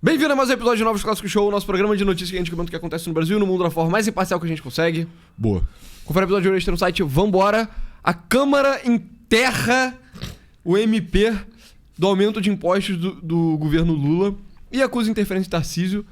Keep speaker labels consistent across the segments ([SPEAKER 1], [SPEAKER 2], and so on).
[SPEAKER 1] Bem-vindo a mais um episódio de Novos Clássicos Show, nosso programa de notícias que a gente comenta o que acontece no Brasil e no mundo da forma mais imparcial que a gente consegue.
[SPEAKER 2] Boa.
[SPEAKER 1] Confere o episódio de hoje no site Vambora. A Câmara enterra o MP do aumento de impostos do governo Lula e acusa interferência de Tarcísio.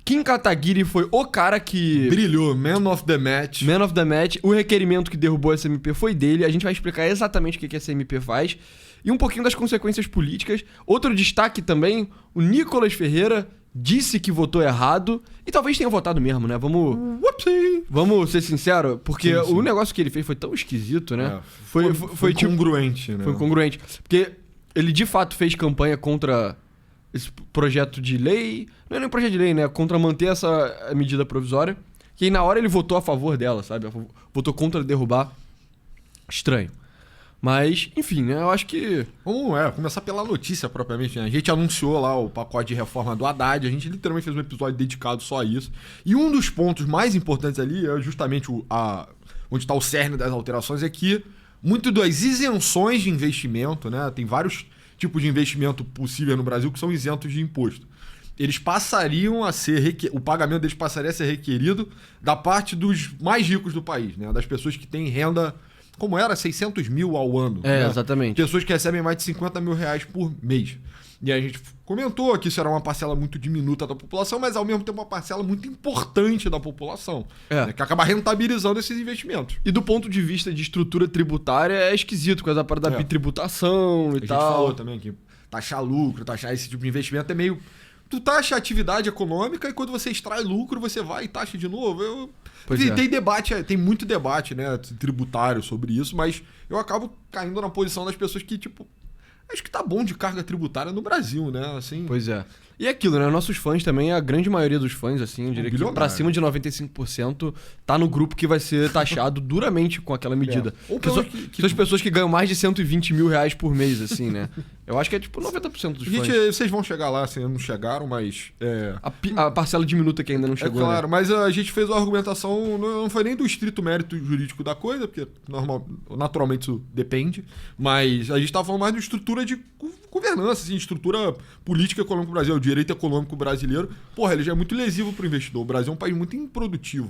[SPEAKER 1] Kim Kataguiri foi o cara que...
[SPEAKER 2] Brilhou, man of the match.
[SPEAKER 1] Man of the match. O requerimento que derrubou essa MP foi dele. A gente vai explicar exatamente o que essa MP faz. E um pouquinho das consequências políticas. Outro destaque também, o Nicolas Ferreira disse que votou errado. E talvez tenha votado mesmo, né? Vamos ser sinceros, porque
[SPEAKER 2] Sim.
[SPEAKER 1] o negócio que ele fez foi tão esquisito, né?
[SPEAKER 2] Foi tipo, incongruente, né?
[SPEAKER 1] Foi incongruente. Porque ele de fato fez campanha contra esse projeto de lei. Não é nem projeto de lei, né? Contra manter essa medida provisória. E aí na hora ele votou a favor dela, sabe? Votou contra derrubar. Estranho. Mas, enfim, né? Eu acho que...
[SPEAKER 2] Vamos começar pela notícia propriamente, né? A gente anunciou lá o pacote de reforma do Haddad, a gente literalmente fez um episódio dedicado só a isso. E um dos pontos mais importantes ali é justamente onde está o cerne das alterações, é que muito das isenções de investimento, né? Tem vários tipos de investimento possível no Brasil que são isentos de imposto. Eles passariam a ser... O pagamento deles passaria a ser requerido da parte dos mais ricos do país, né? Das pessoas que têm renda... Como era? 600 mil ao ano.
[SPEAKER 1] É,
[SPEAKER 2] né?
[SPEAKER 1] exatamente.
[SPEAKER 2] Pessoas que recebem mais de 50 mil reais por mês. E a gente comentou que isso era uma parcela muito diminuta da população, mas ao mesmo tempo uma parcela muito importante da população.
[SPEAKER 1] É.
[SPEAKER 2] Né? Que acaba rentabilizando esses investimentos.
[SPEAKER 1] E do ponto de vista de estrutura tributária é esquisito, com essa parte da bitributação e
[SPEAKER 2] A gente
[SPEAKER 1] tal.
[SPEAKER 2] falou também que taxar lucro, taxar esse tipo de investimento é meio... Tu taxa a atividade econômica e quando você extrai lucro, você vai e taxa de novo. Tem debate, tem muito debate, né, tributário sobre isso, mas eu acabo caindo na posição das pessoas que, tipo, acho que tá bom de carga tributária no Brasil, né, assim...
[SPEAKER 1] Pois é. E aquilo, né, nossos fãs também, a grande maioria dos fãs, assim, eu diria que pra cima de 95% tá no grupo que vai ser taxado duramente com aquela medida.
[SPEAKER 2] Ou
[SPEAKER 1] são as pessoas que ganham mais de 120 mil reais por mês, assim, né? Eu acho que é tipo 90% dos fãs.
[SPEAKER 2] Gente, vocês vão chegar lá, assim, não chegaram, mas...
[SPEAKER 1] A parcela diminuta que ainda não chegou,
[SPEAKER 2] claro,
[SPEAKER 1] né?
[SPEAKER 2] mas a gente fez uma argumentação, não foi nem do estrito mérito jurídico da coisa, porque naturalmente isso depende, mas a gente tava falando mais de estrutura de governança, assim, estrutura política econômica do Brasil, o direito econômico brasileiro. Porra, ele já é muito lesivo pro investidor. O Brasil é um país muito improdutivo,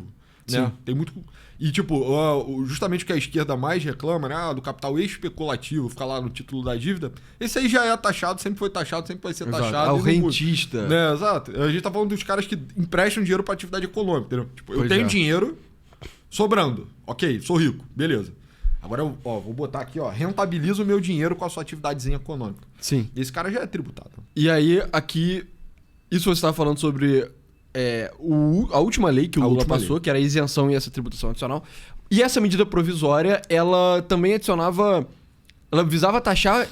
[SPEAKER 2] né?
[SPEAKER 1] Sim.
[SPEAKER 2] Tem muito... E, tipo, justamente o que a esquerda mais reclama, né? Do capital especulativo, ficar lá no título da dívida, esse aí já é taxado, sempre foi taxado, sempre vai ser taxado.
[SPEAKER 1] O rentista.
[SPEAKER 2] Né, exato. A gente tá falando dos caras que emprestam dinheiro pra atividade econômica, entendeu? Tipo, eu
[SPEAKER 1] Pois
[SPEAKER 2] tenho
[SPEAKER 1] é.
[SPEAKER 2] dinheiro sobrando. Ok, sou rico, beleza. Agora eu vou botar aqui, rentabilizo o meu dinheiro com a sua atividadezinha econômica.
[SPEAKER 1] Sim.
[SPEAKER 2] Esse cara já é tributado.
[SPEAKER 1] E aí, aqui, isso você estava falando sobre a última lei que o Lula passou, que era a isenção e essa tributação adicional. E essa medida provisória, ela também adicionava... Ela visava taxar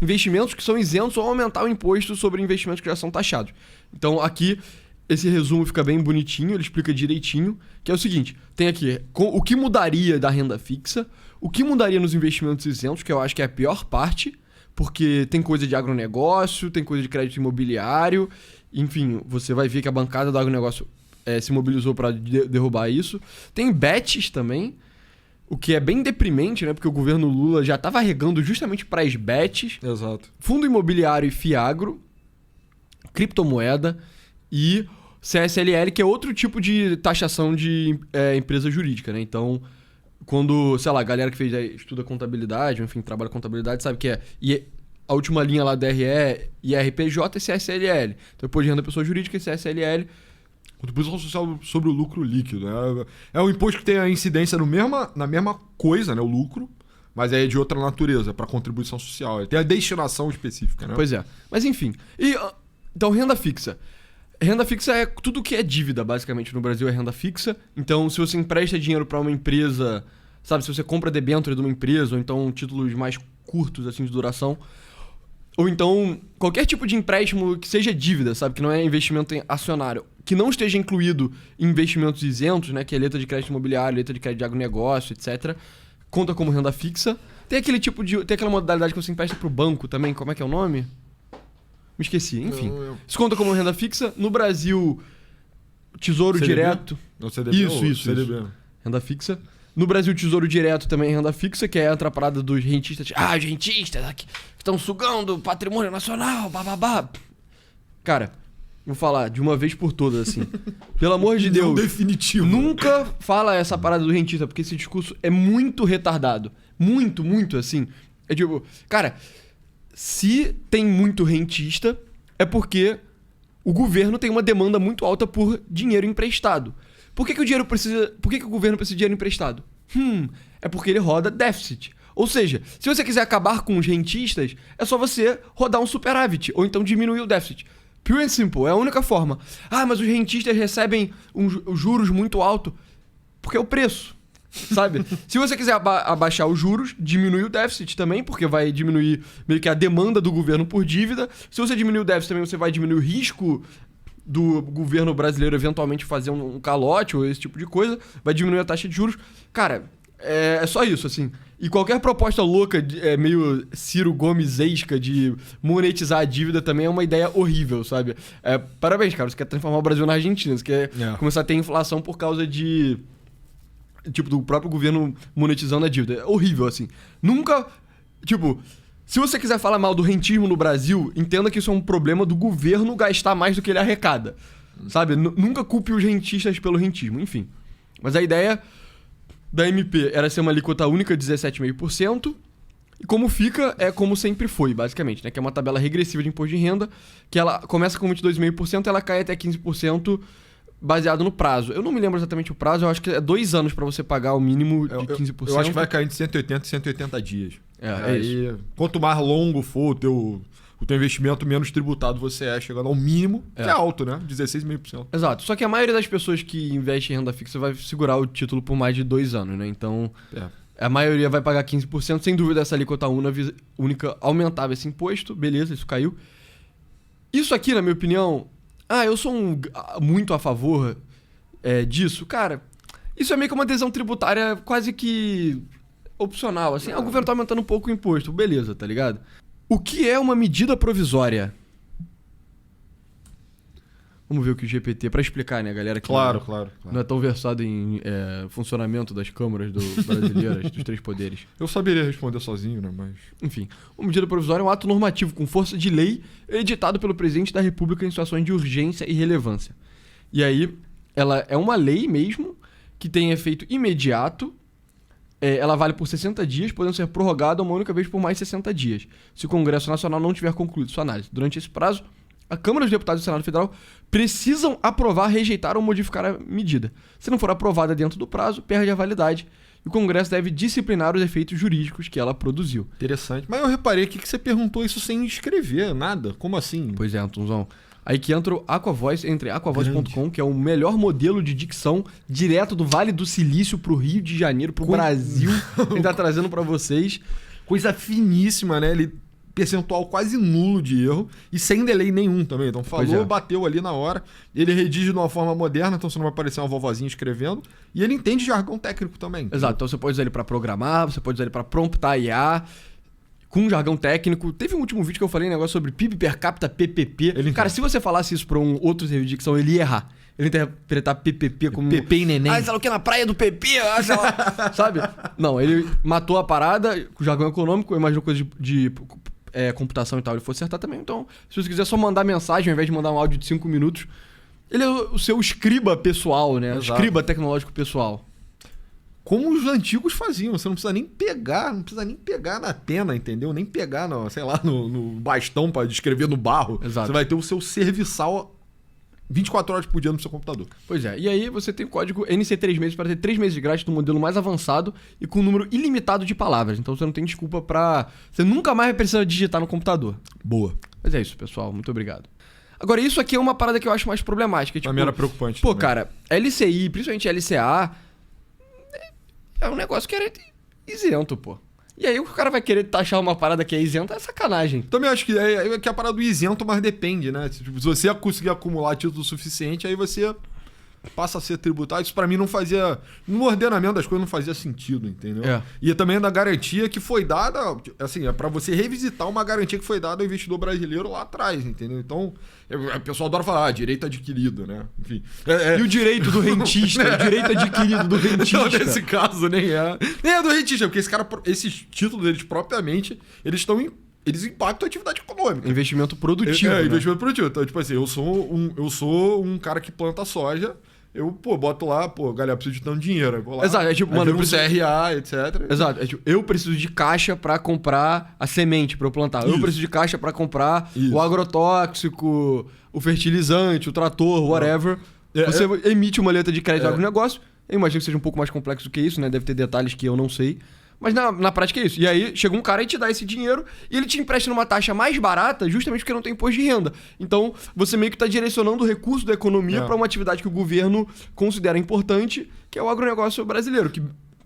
[SPEAKER 1] investimentos que são isentos ou aumentar o imposto sobre investimentos que já são taxados. Então, aqui, esse resumo fica bem bonitinho, ele explica direitinho, que é o seguinte, tem aqui o que mudaria da renda fixa, o que mudaria nos investimentos isentos, que eu acho que é a pior parte, porque tem coisa de agronegócio, tem coisa de crédito imobiliário, enfim, você vai ver que a bancada do agronegócio se mobilizou para derrubar isso. Tem bets também, o que é bem deprimente, né? Porque o governo Lula já estava regando justamente para as bets,
[SPEAKER 2] Exato.
[SPEAKER 1] fundo imobiliário e fiagro, criptomoeda e CSLL, que é outro tipo de taxação de empresa jurídica, né? Então, quando, sei lá, a galera que estuda contabilidade, enfim, trabalha com contabilidade, sabe que a última linha lá DRE, IRPJ e CSLL. Então, depois de renda pessoa jurídica e CSLL.
[SPEAKER 2] Contribuição social sobre o lucro líquido, né? É um imposto que tem a incidência na mesma coisa, né? O lucro, mas é de outra natureza, para contribuição social. Ele tem a destinação específica, né?
[SPEAKER 1] Pois é. Mas enfim. Então, renda fixa. Renda fixa é tudo que é dívida, basicamente, no Brasil é renda fixa. Então, se você empresta dinheiro para uma empresa, sabe, se você compra debênture de uma empresa, ou então títulos mais curtos, assim, de duração, ou então qualquer tipo de empréstimo que seja dívida, sabe, que não é investimento acionário, que não esteja incluído em investimentos isentos, né, que é letra de crédito imobiliário, letra de crédito de agronegócio, etc., conta como renda fixa. Tem aquela modalidade que você empresta pro banco também, como é que é o nome? Me esqueci, enfim. Isso conta como renda fixa. No Brasil, Tesouro
[SPEAKER 2] CDB?
[SPEAKER 1] Direto.
[SPEAKER 2] Não, CDB,
[SPEAKER 1] Isso.
[SPEAKER 2] CDB.
[SPEAKER 1] Renda fixa. No Brasil, Tesouro Direto também é renda fixa, que é a atrapalhada dos rentistas. Os rentistas que estão sugando o patrimônio nacional, bababá. Cara, vou falar de uma vez por todas, assim. Pelo amor de Deus.
[SPEAKER 2] Definitivo.
[SPEAKER 1] Nunca fala essa parada do rentista, porque esse discurso é muito retardado. Muito, muito, assim. É tipo, cara, se tem muito rentista, é porque o governo tem uma demanda muito alta por dinheiro emprestado. Por que o governo precisa de dinheiro emprestado? É porque ele roda déficit. Ou seja, se você quiser acabar com os rentistas, é só você rodar um superávit, ou então diminuir o déficit. Pure and simple, é a única forma. Ah, mas os rentistas recebem juros muito altos. Porque é o preço, sabe? Se você quiser abaixar os juros, diminui o déficit também, porque vai diminuir meio que a demanda do governo por dívida. Se você diminuir o déficit também, você vai diminuir o risco do governo brasileiro eventualmente fazer um calote ou esse tipo de coisa. Vai diminuir a taxa de juros. Cara, é só isso, assim. E qualquer proposta louca, meio Ciro Gomes-esca de monetizar a dívida também é uma ideia horrível, sabe? Parabéns, cara. Você quer transformar o Brasil na Argentina. Você quer começar a ter inflação por causa de... Tipo, do próprio governo monetizando a dívida. É horrível, assim. Nunca... Tipo, se você quiser falar mal do rentismo no Brasil, entenda que isso é um problema do governo gastar mais do que ele arrecada. Sabe? Nunca culpe os rentistas pelo rentismo. Enfim. Mas a ideia da MP era ser uma alíquota única de 17,5%. E como fica, é como sempre foi, basicamente, né? Que é uma tabela regressiva de imposto de renda, que ela começa com 22,5% e ela cai até 15% baseado no prazo. Eu não me lembro exatamente o prazo, eu acho que é 2 anos para você pagar o mínimo de 15%.
[SPEAKER 2] Eu acho que vai cair de 180 e 180 dias.
[SPEAKER 1] É isso.
[SPEAKER 2] Quanto mais longo for o teu investimento, menos tributado você chegando ao mínimo, que é alto, né? 16,5%.
[SPEAKER 1] Exato. Só que a maioria das pessoas que investem em renda fixa vai segurar o título por mais de 2 anos, né? Então, a maioria vai pagar 15%. Sem dúvida, essa alíquota única aumentava esse imposto. Beleza, isso caiu. Isso aqui, na minha opinião... eu sou muito a favor disso. Cara, isso é meio que uma adesão tributária quase que opcional, assim. O governo tá aumentando um pouco o imposto. Beleza, tá ligado? O que é uma medida provisória? Vamos ver o que o GPT... Pra explicar, né, galera? Que
[SPEAKER 2] claro.
[SPEAKER 1] Não é tão versado em funcionamento das câmaras brasileiras, dos 3 poderes.
[SPEAKER 2] Eu saberia responder sozinho, né, mas...
[SPEAKER 1] Enfim, uma medida provisória é um ato normativo com força de lei editado pelo presidente da República em situações de urgência e relevância. E aí, ela é uma lei mesmo, que tem efeito imediato. Ela vale por 60 dias, podendo ser prorrogada uma única vez por mais 60 dias, se o Congresso Nacional não tiver concluído sua análise. Durante esse prazo, a Câmara dos Deputados e o Senado Federal precisam aprovar, rejeitar ou modificar a medida. Se não for aprovada dentro do prazo, perde a validade e o Congresso deve disciplinar os efeitos jurídicos que ela produziu.
[SPEAKER 2] Interessante. Mas eu reparei que você perguntou isso sem escrever nada. Como assim?
[SPEAKER 1] Pois é, Antonzão. Aí que entra o Aquavoice, entre aquavoice.com, que é o melhor modelo de dicção direto do Vale do Silício pro Rio de Janeiro, pro Brasil. Ele tá trazendo pra vocês.
[SPEAKER 2] Coisa finíssima, né? Ele percentual quase nulo de erro e sem delay nenhum também. Então falou, bateu ali na hora. Ele redige de uma forma moderna, então você não vai aparecer uma vovozinha escrevendo. E ele entende jargão técnico também.
[SPEAKER 1] Exato. Então você pode usar ele pra programar, você pode usar ele pra promptar IA, com jargão técnico. Teve um último vídeo que eu falei um negócio sobre PIB per capita, PPP. Cara, se você falasse isso pra um outro serviço de dicção, ele ia errar. Ele interpretar PPP como...
[SPEAKER 2] PP e neném.
[SPEAKER 1] Sei lá o que, na praia do PP, sei lá. Sabe? Não, ele matou a parada com jargão econômico. Eu imagino coisa de computação e tal. Ele foi acertar também. Então, se você quiser só mandar mensagem, ao invés de mandar um áudio de 5 minutos, ele é o seu escriba pessoal, né?
[SPEAKER 2] Exato.
[SPEAKER 1] Escriba tecnológico pessoal.
[SPEAKER 2] Como os antigos faziam, você não precisa nem pegar na pena, entendeu? Nem pegar, no bastão para escrever no barro.
[SPEAKER 1] Exato.
[SPEAKER 2] Você vai ter o seu serviçal 24 horas por dia no seu computador.
[SPEAKER 1] Pois é, e aí você tem o código NC3 meses para ter 3 meses de grátis no modelo mais avançado e com um número ilimitado de palavras. Então você não tem desculpa pra... Você nunca mais vai precisar digitar no computador.
[SPEAKER 2] Boa.
[SPEAKER 1] Mas é isso, pessoal. Muito obrigado. Agora, isso aqui é uma parada que eu acho mais problemática.
[SPEAKER 2] Pra mim era preocupante.
[SPEAKER 1] Pô,
[SPEAKER 2] também.
[SPEAKER 1] cara, LCI, principalmente LCA, é um negócio que era isento, pô. E aí o cara vai querer taxar uma parada que é isenta, é sacanagem.
[SPEAKER 2] Também acho que é a parada do isento, mas depende, né? Se você conseguir acumular título suficiente, aí você passa a ser tributado. Isso pra mim não fazia... No ordenamento das coisas não fazia sentido, entendeu?
[SPEAKER 1] É.
[SPEAKER 2] E também da garantia que foi dada... Assim, é pra você revisitar uma garantia que foi dada ao investidor brasileiro lá atrás, entendeu? Então, o pessoal adora falar, direito adquirido, né? Enfim.
[SPEAKER 1] E o direito do rentista? O direito adquirido do rentista?
[SPEAKER 2] Não, nesse caso, nem é do rentista, porque esses títulos deles propriamente, eles estão eles impactam a atividade econômica.
[SPEAKER 1] Investimento produtivo, né?
[SPEAKER 2] Investimento produtivo. Então, tipo assim, eu sou um cara que planta soja, eu, boto lá, galera, eu preciso de tanto dinheiro. Eu vou lá,
[SPEAKER 1] Exato, é tipo, mano,
[SPEAKER 2] eu preciso CRA, etc.
[SPEAKER 1] Exato, é tipo, eu preciso de caixa pra comprar a semente pra eu plantar.
[SPEAKER 2] Isso.
[SPEAKER 1] Eu preciso de caixa pra comprar
[SPEAKER 2] Isso.
[SPEAKER 1] o agrotóxico, o fertilizante, o trator, whatever. Você emite uma letra de crédito do agronegócio. Eu imagino que seja um pouco mais complexo do que isso, né? Deve ter detalhes que eu não sei. Mas na prática é isso. E aí chega um cara e te dá esse dinheiro e ele te empresta numa taxa mais barata justamente porque não tem imposto de renda. Então você meio que está direcionando o recurso da economia para uma atividade que o governo considera importante, que é o agronegócio brasileiro, que,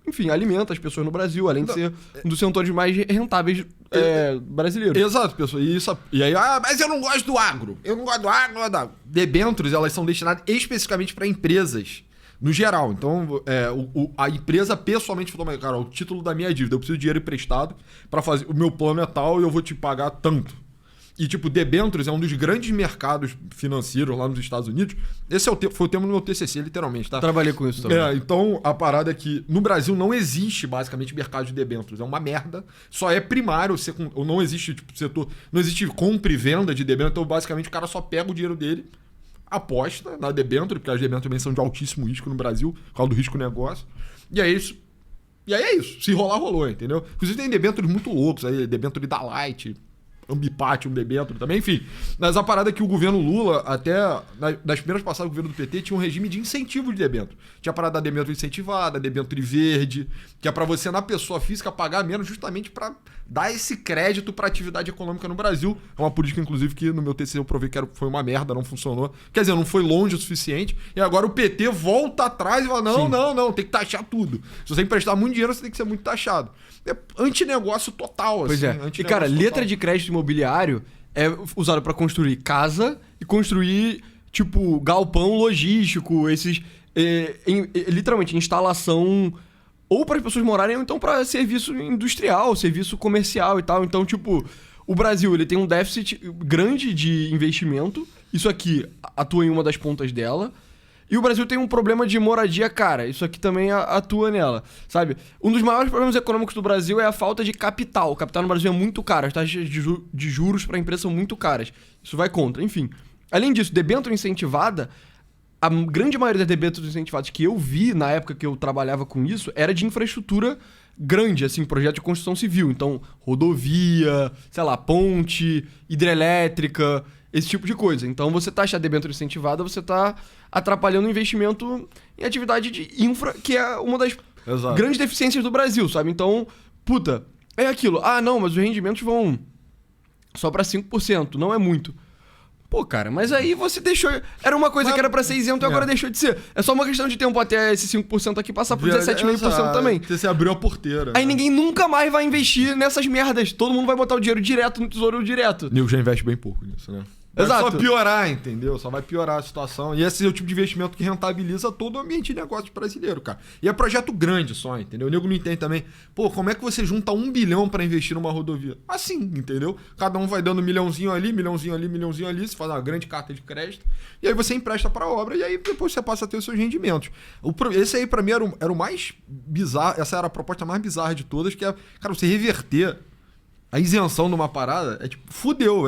[SPEAKER 1] enfim, alimenta as pessoas no Brasil, além de ser um dos setores mais rentáveis brasileiros.
[SPEAKER 2] Exato, pessoal. E aí, mas eu não gosto do agro. Eu não gosto do agro. Debêntures, elas são destinadas especificamente para empresas. No geral, então a empresa pessoalmente falou, cara, o título da minha dívida, eu preciso de dinheiro emprestado para fazer, o meu plano é tal e eu vou te pagar tanto. E tipo, debêntures é um dos grandes mercados financeiros lá nos Estados Unidos. Esse foi o tema do meu TCC, literalmente, tá?
[SPEAKER 1] Trabalhei com isso também.
[SPEAKER 2] Então a parada é que no Brasil não existe basicamente mercado de debêntures, é uma merda. Só é primário, não existe tipo, setor, não existe compra e venda de debêntures, então basicamente o cara só pega o dinheiro dele, aposta na debênture, porque as debêntures também são de altíssimo risco no Brasil, por causa do risco negócio. E aí é isso. Se rolar, rolou, entendeu? Inclusive tem debêntures muito loucos aí, debênture da Light, Ambipat, um debênture também, enfim. Mas a parada é que o governo Lula, até nas primeiras passadas do governo do PT, tinha um regime de incentivo de debênture. Tinha a parada da debênture incentivada, debênture verde, que é pra você, na pessoa física, pagar menos justamente pra dar esse crédito pra atividade econômica no Brasil. É uma política, inclusive, que no meu TCC eu provei que foi uma merda, não funcionou. Quer dizer, não foi longe o suficiente. E agora o PT volta atrás e fala, não, tem que taxar tudo. Se você emprestar muito dinheiro, você tem que ser muito taxado. É antinegócio total,
[SPEAKER 1] pois
[SPEAKER 2] assim.
[SPEAKER 1] E, cara, letra de crédito imobiliário é usado pra construir casa e construir, tipo, galpão logístico, esses... literalmente, instalação... Ou para as pessoas morarem, ou então para serviço industrial, serviço comercial e tal. Então, tipo, o Brasil ele tem um déficit grande de investimento. Isso aqui atua em uma das pontas dela. E o Brasil tem um problema de moradia cara. Isso aqui também atua nela, sabe? Um dos maiores problemas econômicos do Brasil é a falta de capital. O capital no Brasil é muito caro. As taxas de juros para a empresa são muito caras. Isso vai contra. Enfim. Além disso, debênture incentivada... A grande maioria das debêntures incentivadas que eu vi na época que eu trabalhava com isso era de infraestrutura grande, assim, projeto de construção civil. Então, rodovia, sei lá, ponte, hidrelétrica, esse tipo de coisa. Então, você taxa a debênture incentivada, você tá atrapalhando o investimento em atividade de infra, que é uma das grandes deficiências do Brasil, sabe? Então, puta, é aquilo. Ah, não, mas os rendimentos vão só pra 5%, não é muito. Pô, cara, mas aí você deixou... Era uma coisa que era pra ser isento e agora deixou de ser. É só uma questão de tempo até esse 5% aqui passar por 17,5% também.
[SPEAKER 2] Você abriu a porteira.
[SPEAKER 1] Aí ninguém nunca mais vai investir nessas merdas. Todo mundo vai botar o dinheiro direto no tesouro direto.
[SPEAKER 2] O nego já investe bem pouco nisso, né?
[SPEAKER 1] Exato.
[SPEAKER 2] Só piorar, entendeu? Só vai piorar a situação. E esse é o tipo de investimento que rentabiliza todo o ambiente de negócio brasileiro, cara. E é projeto grande só, entendeu? O nego não entende também. Pô, como é que você junta 1 bilhão pra investir numa rodovia? Assim, entendeu? Cada um vai dando milhãozinho ali, você faz uma grande carta de crédito, e aí você empresta pra obra, e aí depois você passa a ter os seus rendimentos. Esse aí, pra mim, era o mais bizarro, essa era a proposta mais bizarra de todas, que é, cara, você reverter a isenção de uma parada é tipo, fudeu,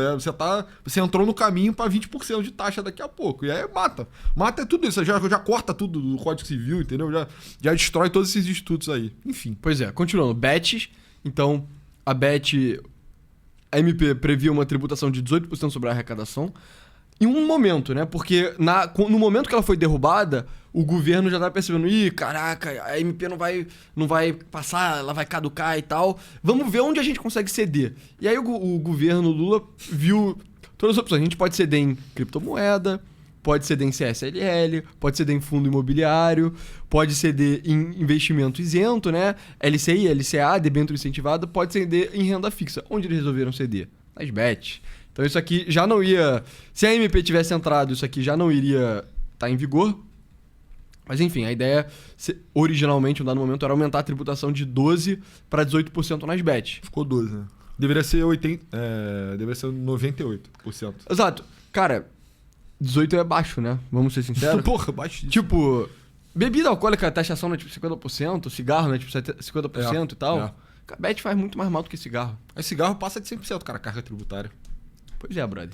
[SPEAKER 2] você entrou no caminho pra 20% de taxa daqui a pouco. E aí mata tudo isso, já corta tudo do Código Civil, entendeu? Já destrói todos esses institutos aí. Enfim.
[SPEAKER 1] Pois é, continuando. BETs, então a MP previa uma tributação de 18% sobre a arrecadação. Em um momento, né? Porque no momento que ela foi derrubada, o governo já tá percebendo, caraca, a MP não vai passar, ela vai caducar e tal. Vamos ver onde a gente consegue ceder. E aí o governo Lula viu todas as opções. A gente pode ceder em criptomoeda, pode ceder em CSLL, pode ceder em fundo imobiliário, pode ceder em investimento isento, né? LCI, LCA, debênture incentivada, pode ceder em renda fixa. Onde eles resolveram ceder? Nas BETs. Então isso aqui já não ia... Se a MP tivesse entrado, isso aqui já não iria estar em vigor. Mas enfim, a ideia, originalmente, no dado momento, era aumentar a tributação de 12% para 18% nas BETs.
[SPEAKER 2] Ficou 12%, né? Deveria ser 98%.
[SPEAKER 1] Exato. Cara, 18% é baixo, né? Vamos ser sinceros.
[SPEAKER 2] Porra, baixo.
[SPEAKER 1] Tipo, bebida alcoólica, a taxação é tipo 50%, cigarro, né? Tipo 50% e tal. A Bet faz muito mais mal do que cigarro.
[SPEAKER 2] Aí cigarro passa de 100%, cara, carga tributária.
[SPEAKER 1] Pois é, brother.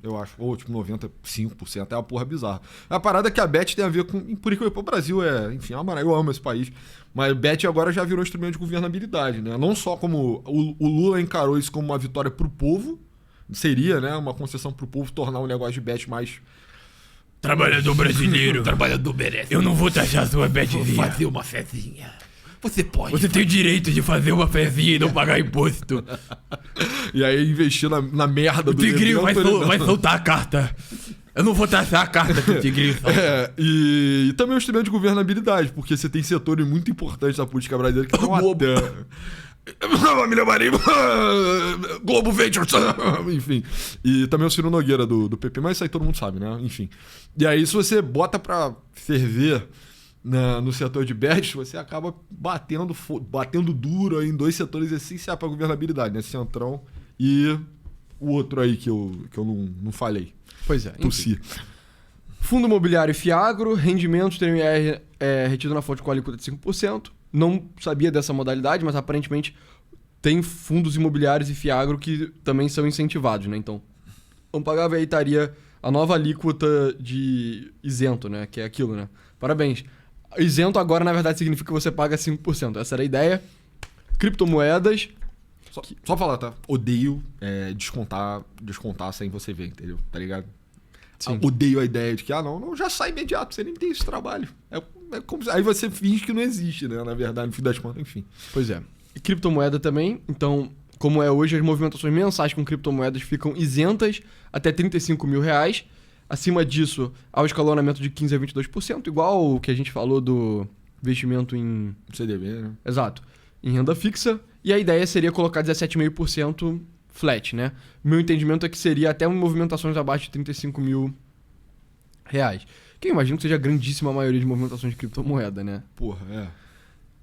[SPEAKER 2] Eu acho. Ou tipo 95%. É uma porra bizarra. A parada é que a Bet tem a ver com... Por enquanto, o Brasil enfim, eu amo esse país. Mas a Bet agora já virou instrumento de governabilidade, né? Não só como... O Lula encarou isso como uma vitória pro povo. Seria, né? Uma concessão pro povo tornar o negócio de Bet mais...
[SPEAKER 3] Trabalhador brasileiro.
[SPEAKER 2] Trabalhador merece.
[SPEAKER 3] Eu não vou taxar sua betzinha.
[SPEAKER 2] Vou fazer uma fezinha. Você pode.
[SPEAKER 3] Você tem o direito de fazer uma fezinha e não pagar imposto.
[SPEAKER 2] E aí investir na merda
[SPEAKER 3] O Tigrinho vai soltar a carta. Eu não vou taxar a carta que o Tigrinho solta.
[SPEAKER 2] E também é um instrumento de governabilidade, porque você tem setores muito importantes da política brasileira que estão até... Família Marinho, Globo Ventures, enfim. E também o Ciro Nogueira do PP, mas isso aí todo mundo sabe, né? Enfim. E aí, se você bota pra ferver no setor de bets, você acaba batendo duro aí em dois setores essenciais pra governabilidade, né? Centrão e o outro aí que eu não falei.
[SPEAKER 1] Pois é.
[SPEAKER 2] Tossi.
[SPEAKER 1] Fundo imobiliário e Fiagro, rendimentos teriam IR retido na fonte com a alíquota de 5%. Não sabia dessa modalidade, mas aparentemente tem fundos imobiliários e Fiagro que também são incentivados, né? Então, não pagava e aí estaria a nova alíquota de isento, né? Que é aquilo, né? Parabéns. Isento agora, na verdade, significa que você paga 5%. Essa era a ideia. Criptomoedas.
[SPEAKER 2] Só falar, tá? Odeio descontar sem você ver, entendeu? Tá ligado?
[SPEAKER 1] Sim.
[SPEAKER 2] Odeio a ideia de que, não, já sai imediato, você nem tem esse trabalho. É como aí você finge que não existe, né? Na verdade, no fim das contas, enfim.
[SPEAKER 1] Pois é. E criptomoeda também. Então, como é hoje, as movimentações mensais com criptomoedas ficam isentas até R$35 mil. Acima disso, há o escalonamento de 15% a 22%, igual o que a gente falou do investimento em...
[SPEAKER 2] CDB, né?
[SPEAKER 1] Exato. Em renda fixa. E a ideia seria colocar 17,5% flat, né? Meu entendimento é que seria até movimentações abaixo de R$35 mil. Que eu imagino que seja a grandíssima maioria de movimentações de criptomoeda, né?
[SPEAKER 2] Porra, é.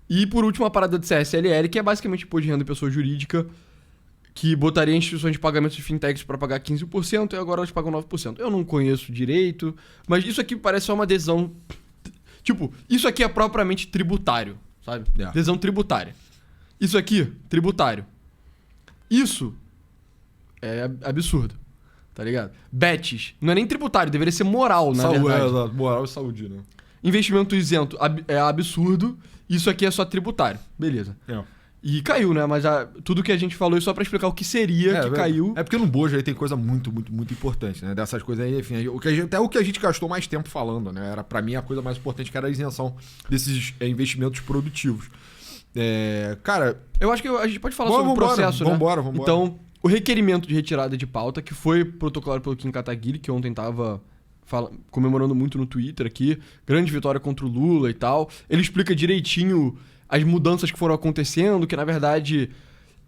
[SPEAKER 1] E por último, a parada de CSLL, que é basicamente imposto de renda de pessoa jurídica, que botaria instituições de pagamentos de fintechs para pagar 15% e agora elas pagam 9%. Eu não conheço direito, mas isso aqui parece só uma adesão... Tipo, isso aqui é propriamente tributário, sabe? Adesão tributária. Isso aqui, tributário. Isso é absurdo, tá ligado? Bets, não é nem tributário, deveria ser moral, na verdade.
[SPEAKER 2] Exato, moral e saúde, né?
[SPEAKER 1] Investimento isento é absurdo, isso aqui é só tributário. Beleza. E caiu, né? Mas tudo que a gente falou é só pra explicar o que seria que caiu.
[SPEAKER 2] É porque no Bojo aí tem coisa muito, muito, muito importante, né? Dessas coisas aí, enfim, até o que a gente gastou mais tempo falando, né? Era pra mim a coisa mais importante, que era a isenção desses investimentos produtivos. Cara...
[SPEAKER 1] Eu acho que a gente pode falar sobre o processo, né?
[SPEAKER 2] Vambora.
[SPEAKER 1] Então, o requerimento de retirada de pauta, que foi protocolado pelo Kim Kataguiri, que ontem tava comemorando muito no Twitter aqui, grande vitória contra o Lula e tal. Ele explica direitinho as mudanças que foram acontecendo, que na verdade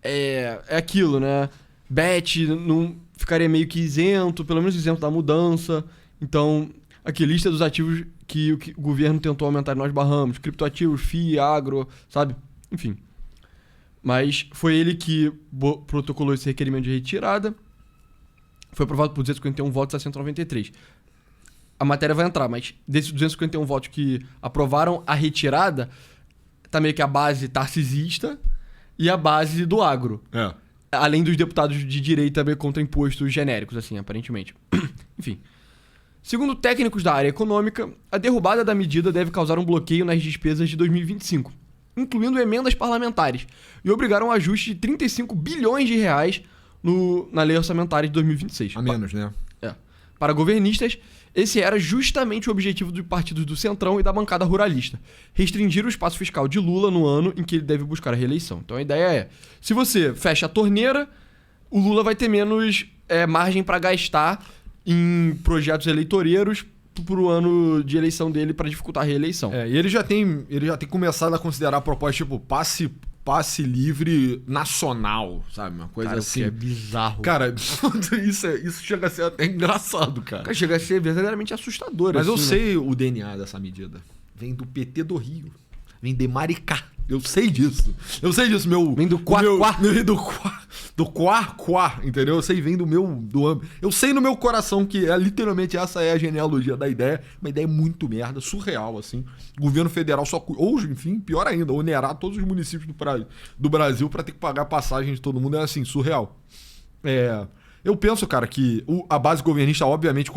[SPEAKER 1] é aquilo, né? Bet não ficaria meio que isento, pelo menos isento da mudança. Então, aqui, lista dos ativos que o governo tentou aumentar e nós barramos. Criptoativos, FII, agro, sabe? Enfim. Mas foi ele que protocolou esse requerimento de retirada. Foi aprovado por 251 votos a 193. A matéria vai entrar, mas desses 251 votos que aprovaram a retirada, tá meio que a base tarcisista e a base do agro. Além dos deputados de direita meio contra impostos genéricos, assim, aparentemente. Enfim. Segundo técnicos da área econômica, a derrubada da medida deve causar um bloqueio nas despesas de 2025, incluindo emendas parlamentares, e obrigar um ajuste de 35 bilhões de reais na lei orçamentária de 2026.
[SPEAKER 2] A menos, né?
[SPEAKER 1] Para governistas, esse era justamente o objetivo dos partidos do Centrão e da bancada ruralista. Restringir o espaço fiscal de Lula no ano em que ele deve buscar a reeleição. Então a ideia é, se você fecha a torneira, o Lula vai ter menos margem para gastar em projetos eleitoreiros pro ano de eleição dele para dificultar a reeleição.
[SPEAKER 2] E ele já tem começado a considerar a proposta tipo passe livre nacional, sabe? Uma coisa assim.
[SPEAKER 1] Que é bizarro.
[SPEAKER 2] Cara, isso chega a ser até engraçado, cara.
[SPEAKER 1] Chega a ser verdadeiramente assustador.
[SPEAKER 2] Mas
[SPEAKER 1] assim,
[SPEAKER 2] eu sei o DNA dessa medida. Vem do PT do Rio. Vem de Maricá. Eu sei disso. Vem do Quá. Vem do Quá. Do quá, entendeu? Eu sei, vem do meu... Eu sei no meu coração que literalmente essa é a genealogia da ideia. Uma ideia muito merda, surreal, assim. O governo federal só... Ou, enfim, pior ainda, onerar todos os municípios do Brasil pra ter que pagar passagem de todo mundo. É, assim, surreal. Eu penso, cara, que a base governista obviamente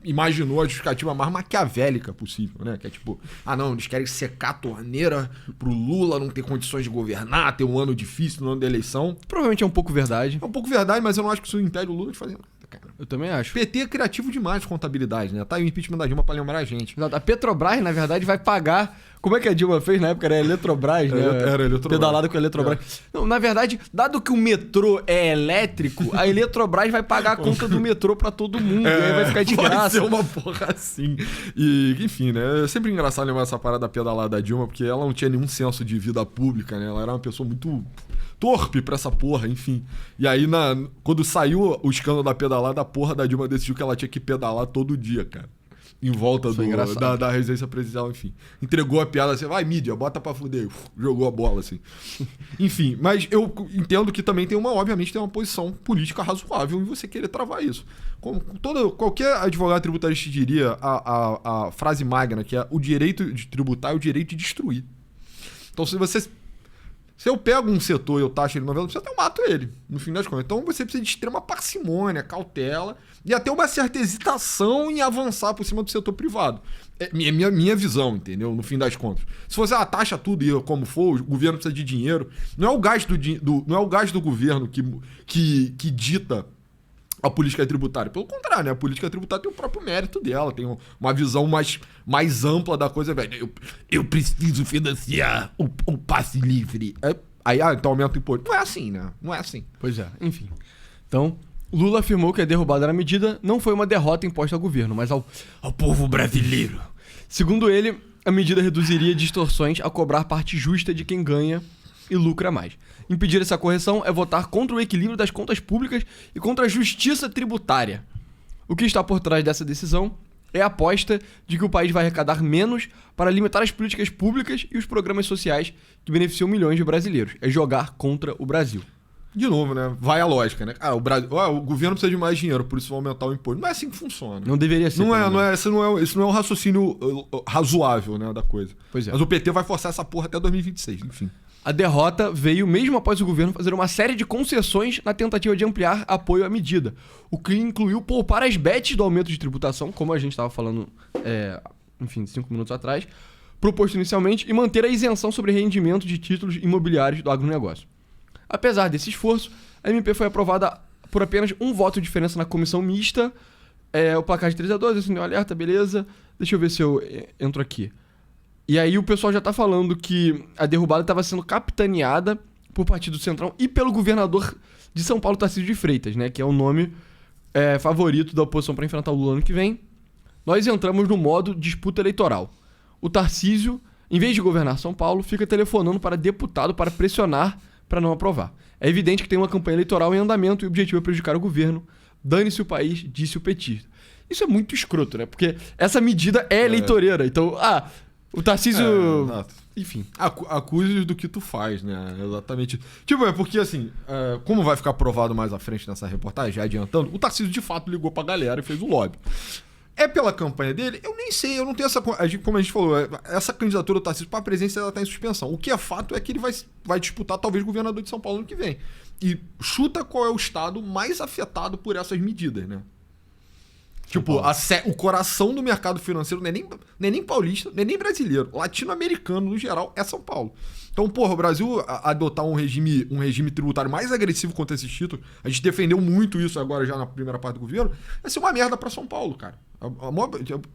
[SPEAKER 2] imaginou a justificativa mais maquiavélica possível, né? Que é tipo, não, eles querem secar a torneira pro Lula não ter condições de governar, ter um ano difícil no ano da eleição.
[SPEAKER 1] Provavelmente é um pouco verdade.
[SPEAKER 2] É um pouco verdade, mas eu não acho que isso impede o Lula de fazer nada, cara.
[SPEAKER 1] Eu também acho.
[SPEAKER 2] PT é criativo demais de contabilidade, né? Tá aí o impeachment da Dilma pra lembrar a gente.
[SPEAKER 1] Exato. A Petrobras, na verdade, vai pagar... Como é que a Dilma fez na época? Era Eletrobras, né?
[SPEAKER 2] Era Eletrobras.
[SPEAKER 1] Pedalado com a Eletrobras. Não, na verdade, dado que o metrô é elétrico, a Eletrobras vai pagar a conta do metrô pra todo mundo. E aí vai ficar de graça.
[SPEAKER 2] Vai ser uma porra assim. E, enfim, né? É sempre engraçado lembrar essa parada pedalada da Dilma, porque ela não tinha nenhum senso de vida pública, né? Ela era uma pessoa muito torpe pra essa porra, enfim. E aí, quando saiu o escândalo da pedalada, a porra da Dilma decidiu que ela tinha que pedalar todo dia, cara. Em volta da residência presidencial, enfim. Entregou a piada assim, vai mídia, bota pra fuder. Jogou a bola, assim. Enfim, mas eu entendo que também obviamente tem uma posição política razoável em você querer travar isso. Como qualquer advogado tributarista diria a frase magna, que é o direito de tributar é o direito de destruir. Então, se eu pego um setor e eu taxo ele 90%, eu mato ele, no fim das contas. Então você precisa de extrema parcimônia, cautela e até uma certa hesitação em avançar por cima do setor privado. É minha visão, entendeu? No fim das contas. Se você taxa tudo e como for, o governo precisa de dinheiro. Não é o gasto do governo que dita a política tributária. Pelo contrário, né? A política tributária tem o próprio mérito dela, tem uma visão mais ampla da coisa. Eu preciso financiar o passe livre. Aí, então aumenta o imposto. Não é assim, né? Não é assim.
[SPEAKER 1] Pois é, enfim. Então, Lula afirmou que a derrubada da medida não foi uma derrota imposta ao governo, mas ao povo brasileiro. Segundo ele, a medida reduziria distorções a cobrar parte justa de quem ganha e lucra mais. Impedir essa correção é votar contra o equilíbrio das contas públicas e contra a justiça tributária. O que está por trás dessa decisão é a aposta de que o país vai arrecadar menos para limitar as políticas públicas e os programas sociais que beneficiam milhões de brasileiros. É jogar contra o Brasil.
[SPEAKER 2] De novo, né? Vai a lógica, né? O governo precisa de mais dinheiro, por isso vai aumentar o imposto. Não é assim que funciona.
[SPEAKER 1] Não deveria ser.
[SPEAKER 2] Esse não é um raciocínio razoável, né, da coisa.
[SPEAKER 1] Pois é.
[SPEAKER 2] Mas o PT vai forçar essa porra até 2026, enfim.
[SPEAKER 1] A derrota veio mesmo após o governo fazer uma série de concessões na tentativa de ampliar apoio à medida, o que incluiu poupar as bets do aumento de tributação, como a gente estava falando, 5 minutos atrás, proposto inicialmente, e manter a isenção sobre rendimento de títulos imobiliários do agronegócio. Apesar desse esforço, a MP foi aprovada por apenas um voto de diferença na comissão mista, o placar de 3-2, acendeu um alerta, beleza, deixa eu ver se eu entro aqui. E aí o pessoal já tá falando que a derrubada estava sendo capitaneada por Partido Centrão e pelo governador de São Paulo, Tarcísio de Freitas, né? Que é o nome favorito da oposição para enfrentar o Lula ano que vem. Nós entramos no modo disputa eleitoral. O Tarcísio, em vez de governar São Paulo, fica telefonando para deputado para pressionar para não aprovar. É evidente que tem uma campanha eleitoral em andamento e o objetivo é prejudicar o governo. Dane-se o país, disse o petista. Isso é muito escroto, né? Porque essa medida é eleitoreira. Então, o Tarcísio... Enfim.
[SPEAKER 2] Acuse do que tu faz, né? Exatamente. Tipo, porque assim, como vai ficar provado mais à frente nessa reportagem, já adiantando, o Tarcísio de fato ligou pra galera e fez o lobby. É pela campanha dele? Eu nem sei, eu não tenho essa... Como a gente falou, essa candidatura do Tarcísio pra presidência, ela tá em suspensão. O que é fato é que ele vai disputar talvez governador de São Paulo ano que vem. E chuta qual é o estado mais afetado por essas medidas, né? Tipo, o coração do mercado financeiro não é nem paulista, não é nem brasileiro. Latino-americano, no geral, é São Paulo. Então, porra, o Brasil adotar um regime tributário mais agressivo contra esses títulos, a gente defendeu muito isso agora já na primeira parte do governo, vai ser uma merda pra São Paulo, cara.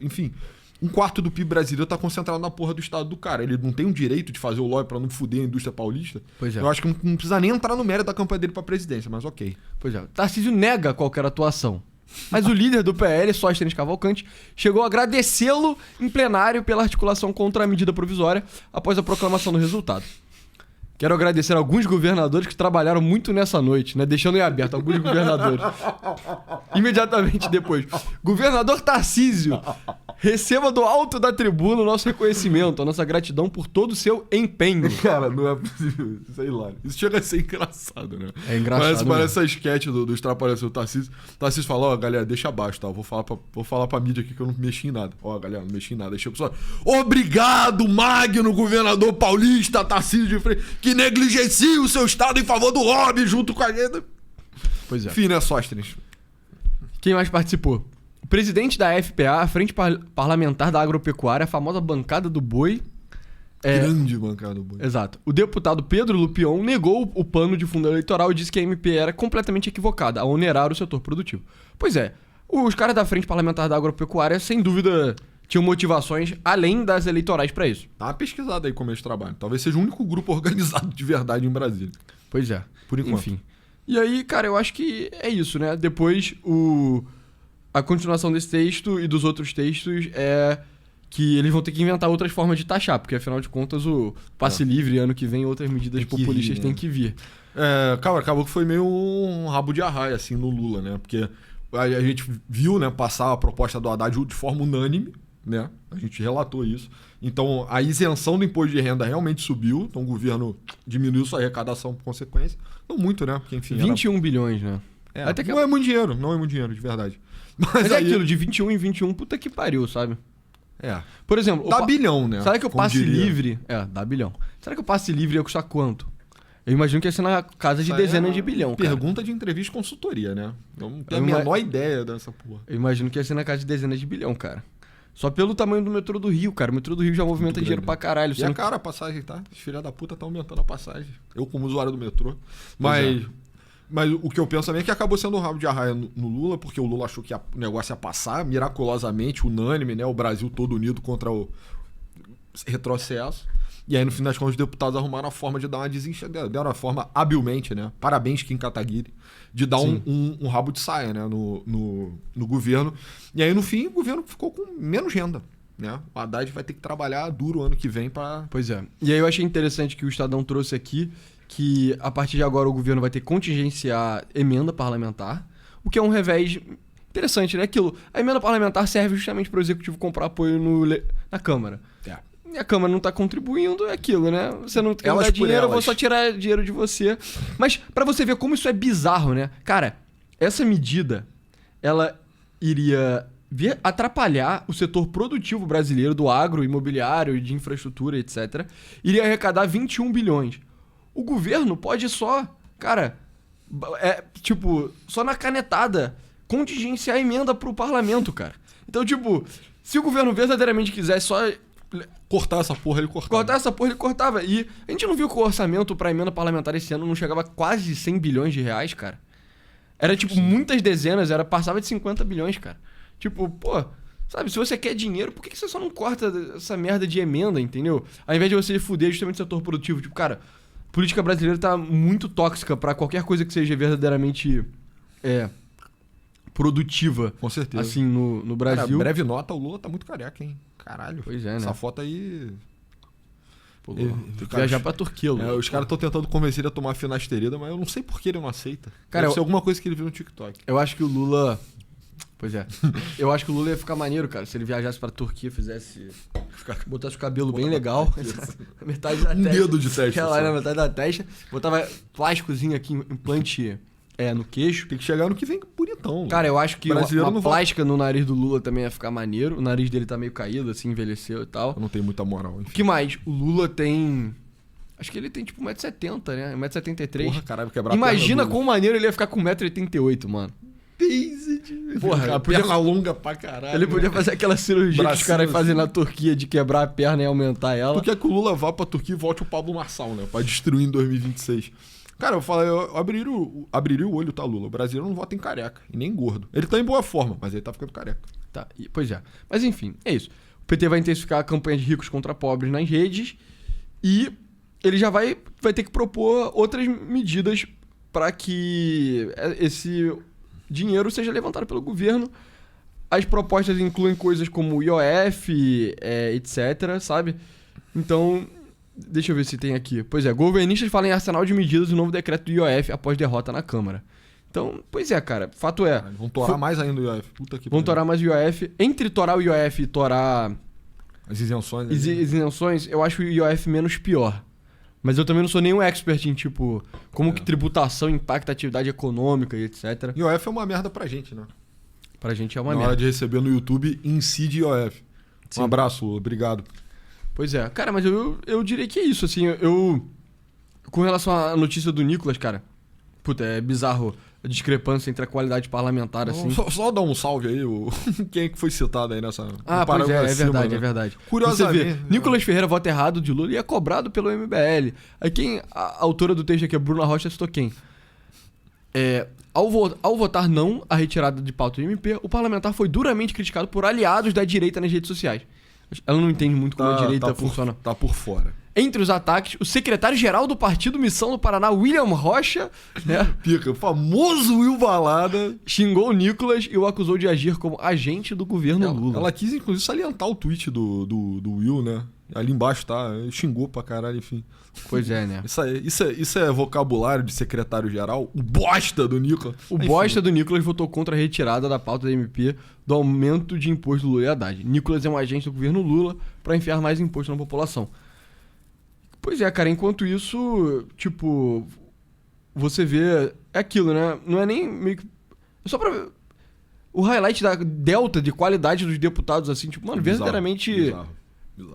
[SPEAKER 2] Enfim, 1/4 do PIB brasileiro tá concentrado na porra do estado do cara. Ele não tem o direito de fazer o lobby pra não fuder a indústria paulista.
[SPEAKER 1] Pois é.
[SPEAKER 2] Eu acho que não precisa nem entrar no mérito da campanha dele pra presidência, mas ok.
[SPEAKER 1] Pois é. Tarcísio nega qualquer atuação. Mas o líder do PL, Sóstenes Cavalcante, chegou a agradecê-lo em plenário pela articulação contra a medida provisória após a proclamação do resultado. Quero agradecer alguns governadores que trabalharam muito nessa noite, né? Deixando em aberto alguns governadores. Imediatamente depois. Governador Tarcísio, Receba do alto da tribuna o nosso reconhecimento, a nossa gratidão por todo o seu empenho.
[SPEAKER 2] Cara, não é possível. Isso é hilário. Isso chega a ser engraçado, né?
[SPEAKER 1] É engraçado.
[SPEAKER 2] Parece essa sketch dos Trapalhões. O Tarcísio fala, ó, galera, deixa abaixo, tá? Vou falar pra mídia aqui que eu não mexi em nada. Ó, galera, não mexi em nada. Deixa o pessoal. Obrigado, Magno, governador paulista, Tarcísio de Freitas, que negligencia o seu estado em favor do lobby junto com a gente.
[SPEAKER 1] Pois é.
[SPEAKER 2] Enfim, né, Sóstenes?
[SPEAKER 1] Quem mais participou? O presidente da FPA, a Frente Parlamentar da Agropecuária, a famosa bancada do boi.
[SPEAKER 2] Grande bancada do boi.
[SPEAKER 1] Exato. O deputado Pedro Lupion negou o plano de fundo eleitoral e disse que a MP era completamente equivocada a onerar o setor produtivo. Pois é, os caras da Frente Parlamentar da Agropecuária, sem dúvida, tinham motivações além das eleitorais pra isso.
[SPEAKER 2] Dá uma pesquisada aí como eles trabalham. Talvez seja o único grupo organizado de verdade em Brasília.
[SPEAKER 1] Pois é.
[SPEAKER 2] Por enquanto.
[SPEAKER 1] Enfim. E aí, cara, eu acho que é isso, né? Depois, a continuação desse texto e dos outros textos é que eles vão ter que inventar outras formas de taxar, porque afinal de contas o passe livre ano que vem outras medidas populistas têm que vir.
[SPEAKER 2] Acabou que foi meio um rabo de arraia, assim, no Lula, né? Porque a gente viu, né, passar a proposta do Haddad de forma unânime, né? A gente relatou isso. Então, a isenção do imposto de renda realmente subiu, então o governo diminuiu sua arrecadação por consequência. Não muito, né? Porque, enfim,
[SPEAKER 1] 21 bilhões, né?
[SPEAKER 2] Até que... Não é muito dinheiro, de verdade.
[SPEAKER 1] Mas é aquilo, de 21 em 21, puta que pariu, sabe? Por exemplo...
[SPEAKER 2] Dá bilhão, né?
[SPEAKER 1] Será que o passe livre... dá bilhão. Será que o passe livre ia custar quanto? Eu imagino que ia ser na casa de dezenas de bilhão, cara.
[SPEAKER 2] Pergunta de entrevista e consultoria, né? Eu não tenho a menor ideia dessa porra.
[SPEAKER 1] Eu imagino que ia ser na casa de dezenas de bilhão, cara. Só pelo tamanho do metrô do Rio, cara. O metrô do Rio já movimenta dinheiro pra caralho.
[SPEAKER 2] E cara, a passagem, tá? Os filha da puta tá aumentando a passagem. Eu como usuário do metrô. Mas o que eu penso também é que acabou sendo um rabo de arraia no Lula, porque o Lula achou que o negócio ia passar miraculosamente, unânime, né? O Brasil todo unido contra o retrocesso. E aí, no fim das contas, os deputados arrumaram a forma de dar uma desinchada. Deram a forma habilmente, né? Parabéns, Kim Kataguiri. De dar um rabo de saia, né? No governo. E aí, no fim, o governo ficou com menos renda, né? O Haddad vai ter que trabalhar duro ano que vem para...
[SPEAKER 1] Pois é. E aí eu achei interessante que o Estadão trouxe aqui que, a partir de agora, o governo vai ter que contingenciar emenda parlamentar, o que é um revés interessante, né? Aquilo, a emenda parlamentar serve justamente para o Executivo comprar apoio na Câmara. E a Câmara não tá contribuindo, é aquilo, né? Você não quer dar dinheiro, eu vou só tirar dinheiro de você. Mas pra você ver como isso é bizarro, né? Cara, essa medida, ela iria atrapalhar o setor produtivo brasileiro, do agro, imobiliário, de infraestrutura, etc. Iria arrecadar 21 bilhões. O governo pode só, cara, só na canetada, contingenciar a emenda pro parlamento, cara. Então, se o governo verdadeiramente quisesse só...
[SPEAKER 2] cortar essa porra, ele cortava. E a gente não viu que o orçamento pra emenda parlamentar esse ano não chegava a quase 100 bilhões de reais, cara. Era muitas dezenas, passava de 50 bilhões, cara. Sabe, se você quer dinheiro, por que você só não corta essa merda de emenda, entendeu? Ao invés de você fuder justamente o setor produtivo. Cara, a política brasileira tá muito tóxica pra qualquer coisa que seja verdadeiramente produtiva. Com certeza.
[SPEAKER 1] Assim, no Brasil.
[SPEAKER 2] Cara, breve nota, o Lula tá muito careca, hein? Caralho.
[SPEAKER 1] Pois é, né?
[SPEAKER 2] Essa foto aí...
[SPEAKER 1] Pô, tem que viajar pra Turquia, Lula.
[SPEAKER 2] Os caras estão tentando convencer ele a tomar finasterida, mas eu não sei por que ele não aceita.
[SPEAKER 1] Cara,
[SPEAKER 2] deve ser alguma coisa que ele viu no TikTok.
[SPEAKER 1] Eu acho que o Lula... Pois é. Eu acho que o Lula ia ficar maneiro, cara, se ele viajasse pra Turquia, botasse o cabelo bem legal. Metade da testa.
[SPEAKER 2] Um dedo de testa.
[SPEAKER 1] Lá na metade da testa. Botava plásticozinho aqui, implante no queixo.
[SPEAKER 2] Tem que chegar no que vem bonitão.
[SPEAKER 1] Cara, eu acho que uma plástica no nariz do Lula também ia ficar maneiro. O nariz dele tá meio caído, assim, envelheceu e tal.
[SPEAKER 2] Eu não tenho muita moral. Enfim.
[SPEAKER 1] O que mais? O Lula tem... Acho que ele tem 1,70m, né? 1,73m.
[SPEAKER 2] Porra, caralho, quebrar
[SPEAKER 1] Imagina quão maneiro ele ia ficar com 1,88m, mano.
[SPEAKER 2] Porra, a perna longa pra caralho.
[SPEAKER 1] Ele podia fazer aquela cirurgia que os caras fazem na Turquia de quebrar a perna e aumentar ela.
[SPEAKER 2] Tu quer que o Lula vá pra Turquia e volte o Pablo Marçal, né? Pra destruir em 2026. Cara, eu abriria o olho, tá, Lula? O brasileiro não vota em careca, e nem gordo. Ele tá em boa forma, mas ele tá ficando careca.
[SPEAKER 1] Tá, pois é. Mas enfim, é isso. O PT vai intensificar a campanha de ricos contra pobres nas redes e ele já vai ter que propor outras medidas para que esse dinheiro seja levantado pelo governo. As propostas incluem coisas como IOF, etc, sabe? Então, deixa eu ver se tem aqui. Pois é, governistas falam em arsenal de medidas do novo decreto do IOF após derrota na Câmara. Então, pois é, cara. Fato é.
[SPEAKER 2] Vão torar mais ainda o IOF. Puta que
[SPEAKER 1] Vão
[SPEAKER 2] pariu.
[SPEAKER 1] torar mais o IOF. Entre torar o IOF e torar
[SPEAKER 2] As isenções.
[SPEAKER 1] as isenções, eu acho o IOF menos pior. Mas eu também não sou nenhum expert em, tipo, como que tributação impacta a atividade econômica e etc.
[SPEAKER 2] IOF é uma merda pra gente, né?
[SPEAKER 1] Pra gente é uma
[SPEAKER 2] Na
[SPEAKER 1] merda.
[SPEAKER 2] hora de receber no YouTube, incide IOF.
[SPEAKER 1] Sim.
[SPEAKER 2] Um abraço, Lula. Obrigado.
[SPEAKER 1] Pois é. Cara, mas eu diria que é isso, assim. Com relação à notícia do Nicolas, cara, puta, é bizarro a discrepância entre a qualidade parlamentar, assim.
[SPEAKER 2] Só dar um salve aí, quem é que foi citado aí nessa...
[SPEAKER 1] Ah,
[SPEAKER 2] um
[SPEAKER 1] pois
[SPEAKER 2] parágrafo
[SPEAKER 1] é
[SPEAKER 2] acima,
[SPEAKER 1] verdade,
[SPEAKER 2] né?
[SPEAKER 1] é verdade.
[SPEAKER 2] Curiosamente,
[SPEAKER 1] Você vê, Nicolas Ferreira vota errado de Lula e é cobrado pelo MBL. Aí a autora do texto aqui, a Bruna Rocha, citou quem? Ao votar não a retirada de pauta do MP, o parlamentar foi duramente criticado por aliados da direita nas redes sociais. Ela não entende muito como a direita funciona.
[SPEAKER 2] Tá por fora.
[SPEAKER 1] Entre os ataques, o secretário-geral do Partido Missão do Paraná, William Rocha, né,
[SPEAKER 2] Pica, o famoso Will Balada.
[SPEAKER 1] xingou o Nicolas e o acusou de agir como agente do governo Lula.
[SPEAKER 2] Ela quis, inclusive, salientar o tweet do Will, né? Ali embaixo tá, xingou pra caralho, enfim.
[SPEAKER 1] Pois é, né?
[SPEAKER 2] Isso é vocabulário de secretário-geral? O bosta do Nicolas.
[SPEAKER 1] O bosta do Nicolas votou contra a retirada da pauta da MP do aumento de imposto do Lula e Haddad. Nicolas é um agente do governo Lula pra enfiar mais imposto na população. Pois é, cara, enquanto isso, tipo, você vê... É aquilo, né? Não é nem meio que... É só pra ver... O highlight da delta de qualidade dos deputados, assim, tipo, mano, verdadeiramente...
[SPEAKER 2] Bizarro.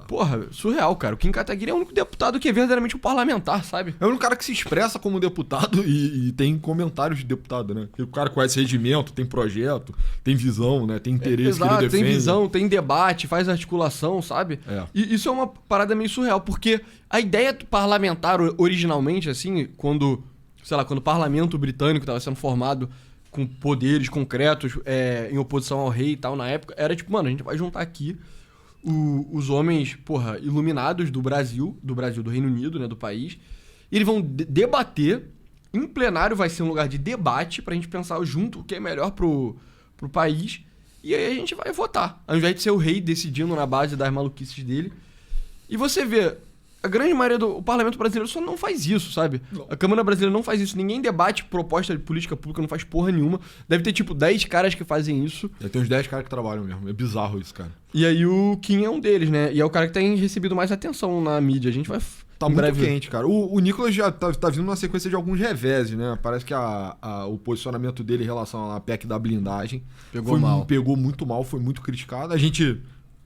[SPEAKER 1] Porra, surreal, cara. O Kim Kataguiri é o único deputado que é verdadeiramente um parlamentar, sabe?
[SPEAKER 2] É o único cara que se expressa como deputado e tem comentários de deputado, né? O cara conhece regimento, tem projeto, tem visão, né? Tem interesse que ele defende.
[SPEAKER 1] Tem visão, tem debate, faz articulação, sabe?
[SPEAKER 2] É.
[SPEAKER 1] E isso é uma parada meio surreal, porque a ideia parlamentar originalmente, assim, quando o parlamento britânico estava sendo formado com poderes concretos em oposição ao rei e tal na época, era tipo, mano, a gente vai juntar aqui os homens, porra, iluminados do Brasil, do Reino Unido, né, do país, e eles vão debater, em plenário vai ser um lugar de debate pra gente pensar junto o que é melhor pro país, e aí a gente vai votar, ao invés de ser o rei decidindo na base das maluquices dele. E você vê, a grande maioria do parlamento brasileiro só não faz isso, sabe? Não. A Câmara Brasileira não faz isso, ninguém debate proposta de política pública, não faz porra nenhuma. Deve ter, tipo, 10 caras que fazem isso.
[SPEAKER 2] Tem uns 10 caras que trabalham mesmo, é bizarro isso, cara.
[SPEAKER 1] E aí o Kim é um deles, né? E é o cara que tem recebido mais atenção na mídia. A gente vai...
[SPEAKER 2] Tá muito quente, cara. O Nicolas já tá vindo numa sequência de alguns reveses, né? Parece que o posicionamento dele em relação à PEC da blindagem pegou muito mal, foi muito criticado.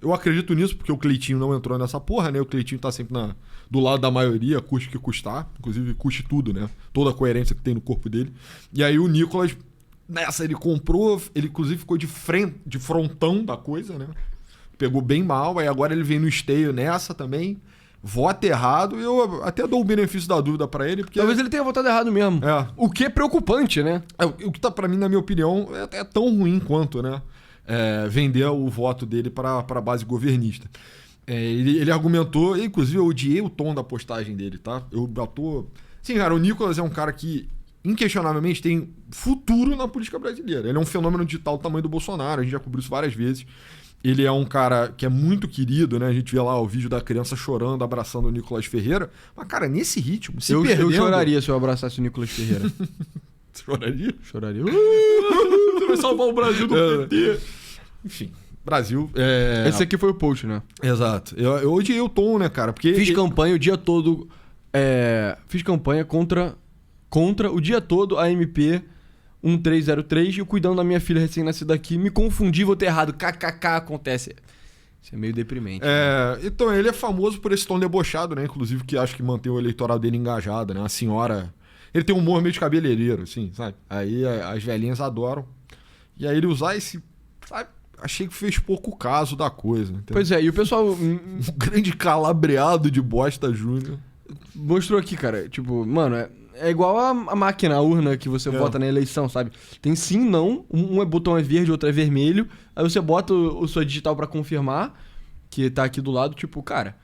[SPEAKER 2] Eu acredito nisso, porque o Cleitinho não entrou nessa porra, né? O Cleitinho tá sempre do lado da maioria, custe o que custar. Inclusive, custe tudo, né? Toda a coerência que tem no corpo dele. E aí o Nicolas, nessa, ele comprou, ele inclusive ficou de frontão da coisa, né? Pegou bem mal, aí agora ele vem no esteio nessa também. Vota errado, e eu até dou o benefício da dúvida pra ele, porque...
[SPEAKER 1] Talvez ele tenha votado errado mesmo.
[SPEAKER 2] É.
[SPEAKER 1] O que é preocupante, né?
[SPEAKER 2] O que tá, pra mim, na minha opinião, é tão ruim quanto, né? Vender o voto dele para a base governista. Ele argumentou, inclusive eu odiei o tom da postagem dele, tá? Sim, cara, o Nicolas é um cara que, inquestionavelmente, tem futuro na política brasileira. Ele é um fenômeno digital do tamanho do Bolsonaro, a gente já cobriu isso várias vezes. Ele é um cara que é muito querido, né? A gente vê lá o vídeo da criança chorando, abraçando o Nicolas Ferreira. Mas, cara, nesse ritmo,
[SPEAKER 1] eu choraria se eu abraçasse o Nicolas Ferreira.
[SPEAKER 2] Choraria?
[SPEAKER 1] Choraria.
[SPEAKER 2] Você vai salvar o Brasil do PT. Enfim, Brasil...
[SPEAKER 1] Esse aqui foi o post, né?
[SPEAKER 2] Exato. Eu odiei o tom, né, cara? Porque
[SPEAKER 1] fiz campanha o dia todo... fiz campanha contra o dia todo a MP 1303 e cuidando da minha filha recém-nascida aqui. Me confundi, vou ter errado. KKK acontece. Isso é meio deprimente.
[SPEAKER 2] Né? Então, ele é famoso por esse tom debochado, né? Inclusive, que acho que mantém o eleitorado dele engajado, né? A senhora... Ele tem um humor meio de cabeleireiro, assim, sabe? Aí as velhinhas adoram. E aí ele usar esse... Sabe? Achei que fez pouco caso da coisa. Entendeu?
[SPEAKER 1] Pois é, e o pessoal...
[SPEAKER 2] Um grande calabreado de bosta júnior.
[SPEAKER 1] Mostrou aqui, cara. Tipo, mano, é igual a máquina, a urna que você vota na eleição, sabe? Tem sim, não. Um botão é verde, outro é vermelho. Aí você bota o seu digital pra confirmar, que tá aqui do lado. Tipo, cara,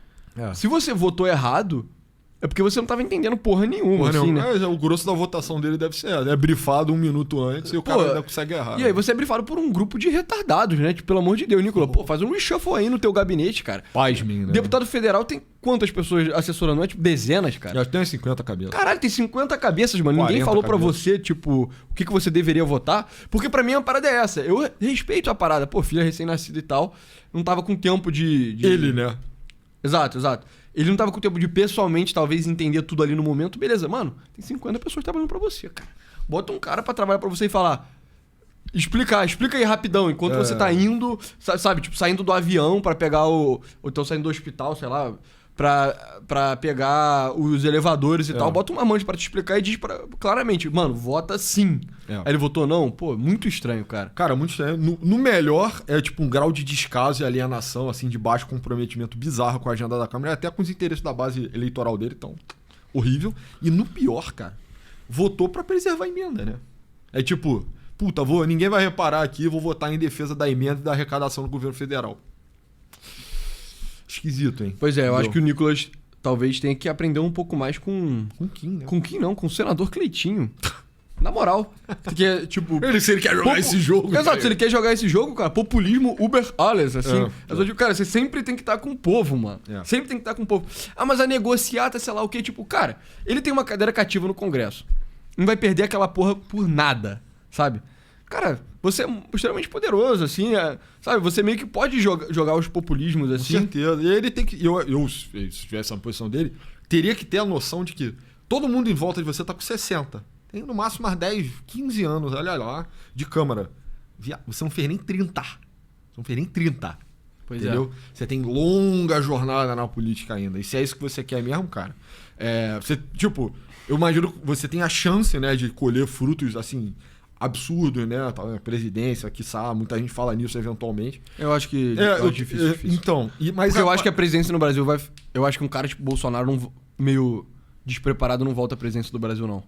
[SPEAKER 1] se você votou errado... é porque você não tava entendendo porra nenhuma, assim, né?
[SPEAKER 2] Mas o grosso da votação dele deve ser, é brifado 1 minuto antes e o cara ainda consegue errar.
[SPEAKER 1] E aí você é brifado por um grupo de retardados, né? Tipo, pelo amor de Deus, Nicolas, pô, faz um reshuffle aí no teu gabinete, cara.
[SPEAKER 2] Pasmem, né?
[SPEAKER 1] Deputado federal tem quantas pessoas assessorando? É tipo dezenas, cara.
[SPEAKER 2] Já tem 50 cabeças.
[SPEAKER 1] Caralho, tem 50 cabeças, mano. Ninguém falou pra você, tipo, o que você deveria votar. Porque pra mim a parada é essa. Eu respeito a parada. Pô, filha recém-nascida e tal. Não tava com tempo de...
[SPEAKER 2] Ele, né?
[SPEAKER 1] Exato. Ele não tava com tempo de pessoalmente, talvez, entender tudo ali no momento. Beleza, mano, tem 50 pessoas trabalhando pra você, cara. Bota um cara pra trabalhar pra você e falar... Explica aí rapidão, enquanto você tá indo, sabe, tipo, saindo do avião pra pegar ou então saindo do hospital, sei lá, pra pegar os elevadores e tal. Bota um amante pra te explicar e diz claramente, mano, vota sim. Aí ele votou não? Pô, muito estranho, cara.
[SPEAKER 2] Cara, muito estranho. No melhor, é tipo um grau de descaso e alienação, assim, de baixo comprometimento bizarro com a agenda da Câmara, até com os interesses da base eleitoral dele, então, horrível. E no pior, cara, votou pra preservar a emenda, né? É tipo, puta, ninguém vai reparar aqui, vou votar em defesa da emenda e da arrecadação do governo federal. Esquisito, hein?
[SPEAKER 1] Pois é, eu acho que o Nicolas talvez tenha que aprender um pouco mais com...
[SPEAKER 2] Com Kim, né?
[SPEAKER 1] Com Kim não, com o senador Cleitinho. Na moral. Porque, tipo...
[SPEAKER 2] Se ele quer jogar esse jogo.
[SPEAKER 1] Exato,
[SPEAKER 2] cara.
[SPEAKER 1] se ele quer jogar esse jogo, cara, populismo uber alles, assim. Eu digo, cara, você sempre tem que estar com o povo, mano. Sempre tem que estar com o povo. Ah, mas a negociata, sei lá o quê, tipo, cara, ele tem uma cadeira cativa no Congresso. Não vai perder aquela porra por nada, sabe? Cara, você é extremamente poderoso, assim, sabe? Você meio que pode jogar os populismos, assim.
[SPEAKER 2] Com certeza. E ele tem que... Eu, se tivesse na posição dele, teria que ter a noção de que todo mundo em volta de você tá com 60. Tem no máximo mais 10, 15 anos, olha lá, de Câmara. Você não fez nem 30. Você não fez nem 30.
[SPEAKER 1] Pois
[SPEAKER 2] entendeu? Você tem longa jornada na política ainda. E se é isso que você quer mesmo, cara, você, tipo, eu imagino que você tem a chance, né, de colher frutos, assim... absurdo, né? A presidência, quiçá, muita gente fala nisso eventualmente.
[SPEAKER 1] Eu acho que
[SPEAKER 2] é
[SPEAKER 1] difícil.
[SPEAKER 2] Então, mas
[SPEAKER 1] porque eu acho que a presidência no Brasil vai... Eu acho que um cara tipo Bolsonaro meio despreparado não volta à presidência do Brasil, não.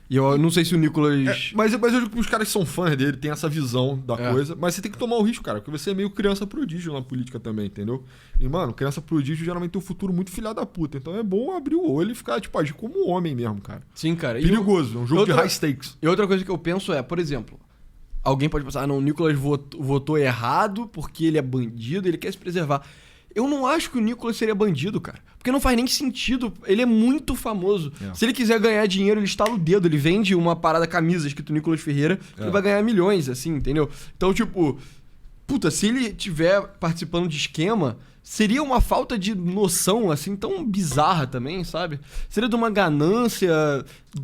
[SPEAKER 1] E eu não sei se o Nicolas...
[SPEAKER 2] Mas eu digo que os caras que são fãs dele têm essa visão da coisa, mas você tem que tomar o risco, cara, porque você é meio criança prodígio na política também, entendeu? E, mano, criança prodígio geralmente tem um futuro muito filha da puta, então é bom abrir o olho e ficar, tipo, agir como um homem mesmo, cara.
[SPEAKER 1] Sim, cara.
[SPEAKER 2] Perigoso, é um jogo de high stakes.
[SPEAKER 1] E outra coisa que eu penso é, por exemplo, alguém pode pensar, não, o Nicolas votou errado porque ele é bandido, ele quer se preservar. Eu não acho que o Nicolas seria bandido, cara. Porque não faz nem sentido. Ele é muito famoso. Se ele quiser ganhar dinheiro, ele estala o dedo. Ele vende uma parada camisa escrito Nicolas Ferreira, ele vai ganhar milhões, assim, entendeu? Então, tipo... Puta, se ele estiver participando de esquema, seria uma falta de noção, assim, tão bizarra também, sabe? Seria de uma ganância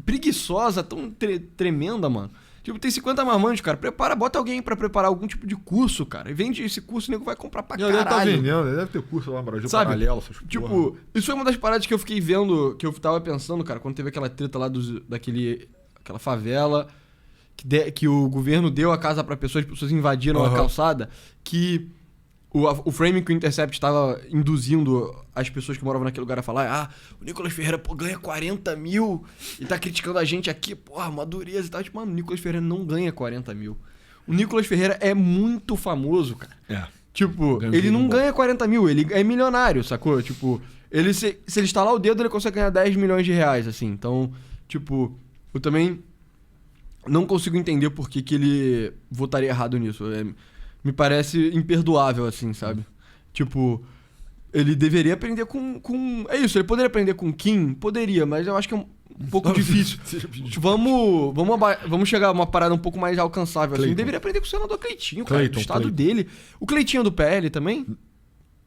[SPEAKER 1] preguiçosa, tão tremenda, mano. Tipo, tem 50 marmanjos, cara. Bota alguém pra preparar algum tipo de curso, cara. E vende esse curso, o nego vai comprar pra caralho.
[SPEAKER 2] Ele tá vendendo, ele deve ter curso lá no Brasil,
[SPEAKER 1] sabe?
[SPEAKER 2] Paralelo, essas
[SPEAKER 1] tipo,
[SPEAKER 2] porra.
[SPEAKER 1] Isso foi uma das paradas que eu fiquei vendo, que eu tava pensando, cara, quando teve aquela treta lá daquela favela, que o governo deu a casa pra pessoas, as pessoas invadiram a calçada, que o framing que o Intercept estava induzindo as pessoas que moravam naquele lugar a falar, o Nicolas Ferreira, pô, ganha 40 mil e tá criticando a gente aqui, porra, uma dureza e tal. Tipo, mano, o Nicolas Ferreira não ganha 40 mil. O Nicolas Ferreira é muito famoso, cara. Tipo, ele não ganha 40 mil, ele é milionário, sacou? Tipo, se ele estalar o dedo, ele consegue ganhar 10 milhões de reais, assim. Então, tipo, eu também não consigo entender por que ele votaria errado nisso. Me parece imperdoável, assim, sabe? Tipo, ele deveria aprender com... É isso, ele poderia aprender com Kim? Poderia, mas eu acho que é um pouco difícil. Vamos chegar a uma parada um pouco mais alcançável, assim. Ele deveria aprender com o senador Cleitinho, cara, do estado dele. O Cleitinho é do PL também?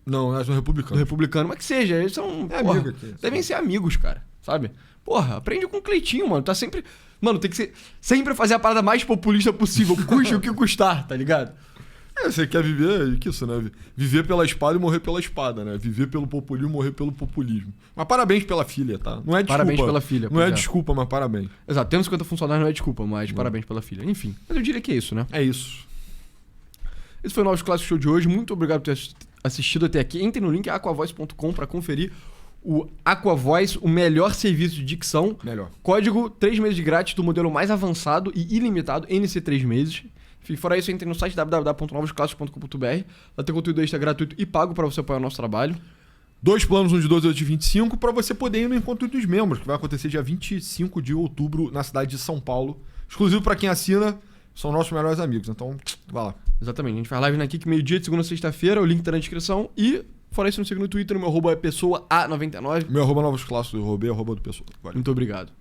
[SPEAKER 2] Não, é do Republicano.
[SPEAKER 1] Do Republicano, mas que seja, eles são...
[SPEAKER 2] amigo aqui.
[SPEAKER 1] Devem ser amigos, cara, sabe? Porra, aprende com o Cleitinho, mano. Tá sempre... Mano, tem que sempre fazer a parada mais populista possível, custe o que custar, tá ligado?
[SPEAKER 2] Você quer viver isso, né? Viver pela espada e morrer pela espada, né? Viver pelo populismo e morrer pelo populismo. Mas parabéns pela filha, tá? Não é desculpa.
[SPEAKER 1] Parabéns pela filha.
[SPEAKER 2] Não é desculpa, mas parabéns.
[SPEAKER 1] Exato, tendo 50 funcionários não é desculpa, mas parabéns pela filha. Enfim, mas eu diria que é isso, né?
[SPEAKER 2] É isso.
[SPEAKER 1] Esse foi o Novos Clássicos Show de hoje. Muito obrigado por ter assistido até aqui. Entre no link aquavoice.com pra conferir o Aquavoice, o melhor serviço de dicção.
[SPEAKER 2] Melhor.
[SPEAKER 1] Código 3 meses de grátis do modelo mais avançado e ilimitado, NC 3 meses. Fora isso, entre no site www.novosclassicos.com.br. Lá tem conteúdo extra gratuito e pago para você apoiar o nosso trabalho.
[SPEAKER 2] 2 planos, um de 12 e outro de 25, pra você poder ir no Encontro dos Membros, que vai acontecer dia 25 de outubro na cidade de São Paulo. Exclusivo pra quem assina, são nossos melhores amigos, então vai lá.
[SPEAKER 1] Exatamente, a gente faz live na Kik meio-dia de segunda a sexta-feira, o link tá na descrição. E, fora isso, me siga no Twitter, no meu @pessoa A99.
[SPEAKER 2] Meu @novosclassos, do Robê, @do Pessoa. Valeu.
[SPEAKER 1] Muito obrigado.